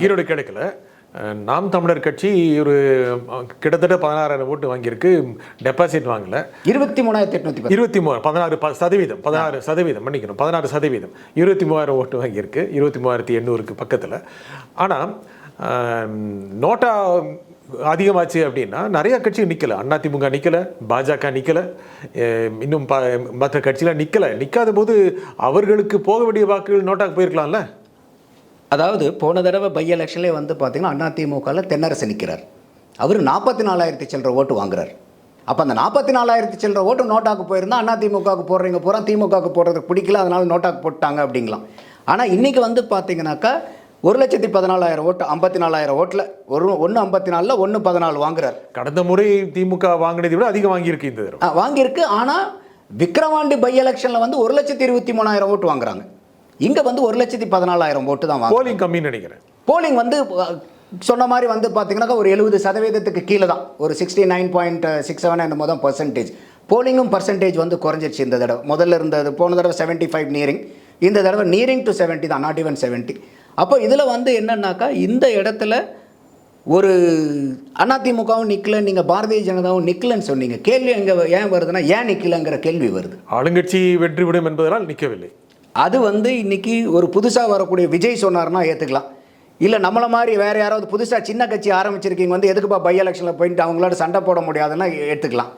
ஈரோடு கிடைக்கல. நாம் தமிழர் கட்சி ஒரு கிட்டத்தட்ட 16,000 ஓட்டு வாங்கியிருக்கு. டெபாசிட் வாங்கல. 23,810 16% மன்னிக்கணும், 16%. 23,000 ஓட்டு வாங்கியிருக்கு. 23,800க்கு பக்கத்தில். ஆனால் நோட்டா அதிகமாச்சு அப்படின்னா நிறைய கட்சி நிற்கலை. அதிமுக நிற்கலை, பாஜக நிற்கலை, இன்னும் மற்ற கட்சியெலாம் நிற்காத போது அவர்களுக்கு போக வேண்டிய வாக்குகள் நோட்டாக்கு போயிருக்கலாம்ல. அதாவது போன தடவை பை எலெக்ஷன்லேயே வந்து பார்த்தீங்கன்னா அதிமுகவில் தென்னரசு நிற்கிறார். அவர் 44,000 சில்லற ஓட்டு வாங்குறார். அப்போ அந்த 44,000 சில்லற ஓட்டு நோட்டாக்கு போயிருந்தால் அதிமுகவுக்கு போடுறீங்க பூரா திமுகவுக்கு போடுறதுக்கு பிடிக்கல, அதனால நோட்டாக்கு போட்டாங்க அப்படிங்களாம். ஆனால் இன்றைக்கி வந்து பார்த்தீங்கன்னாக்கா 1,14,000 ஓட்டு, 54,000 ஓட்டில் 154ல் 114 வாங்குறார். கடந்த முறை திமுக வாங்கினதை விட அதிகம் வாங்கியிருக்கு இந்த தடவை. வாங்கியிருக்கு. ஆனால் விக்கிரவாண்டி பை எலெக்ஷனில் வந்து 1,23,000 ஓட்டு வாங்குறாங்க. இங்கே வந்து 1,14,000 ஓட்டு தான் வாங்க. போலிங் கம்மின்னு நினைக்கிறேன். போலிங் வந்து சொன்ன மாதிரி வந்து பார்த்தீங்கன்னா ஒரு 70% கீழே தான், ஒரு 69.67 என்னமோ தான் பர்சன்டேஜ். போலிங்கும் பர்சன்டேஜ் வந்து குறைஞ்சிருச்சு இந்த தடவை. முதல்ல இருந்தது போன தடவை 75 நியரிங், இந்த தடவை நியரிங் டு 70 தான், நாட் ஈவன் 70. அப்போ இதில் வந்து என்னன்னாக்கா இந்த இடத்துல ஒரு அதிமுகவும் நிற்கல, நீங்கள் பாரதிய ஜனதாவும் நிற்கலன்னு சொன்னீங்க. கேள்வி எங்கே ஏன் வருதுன்னா ஏன் நிற்கலங்கிற கேள்வி வருது. ஆளுங்கட்சி வெற்றி விடும் என்பதனால் நிற்கவில்லை. அது வந்து இன்றைக்கி ஒரு புதுசாக வரக்கூடிய விஜய் சொன்னார்னா ஏற்றுக்கலாம். இல்லை நம்மளை மாதிரி வேறு யாராவது புதுசாக சின்ன கட்சி ஆரம்பிச்சிருக்கீங்க வந்து எதுக்குப்பா பை எலெக்ஷனில் போயிட்டு அவங்களோட சண்டை போட முடியாதுன்னா எடுத்துக்கலாம்.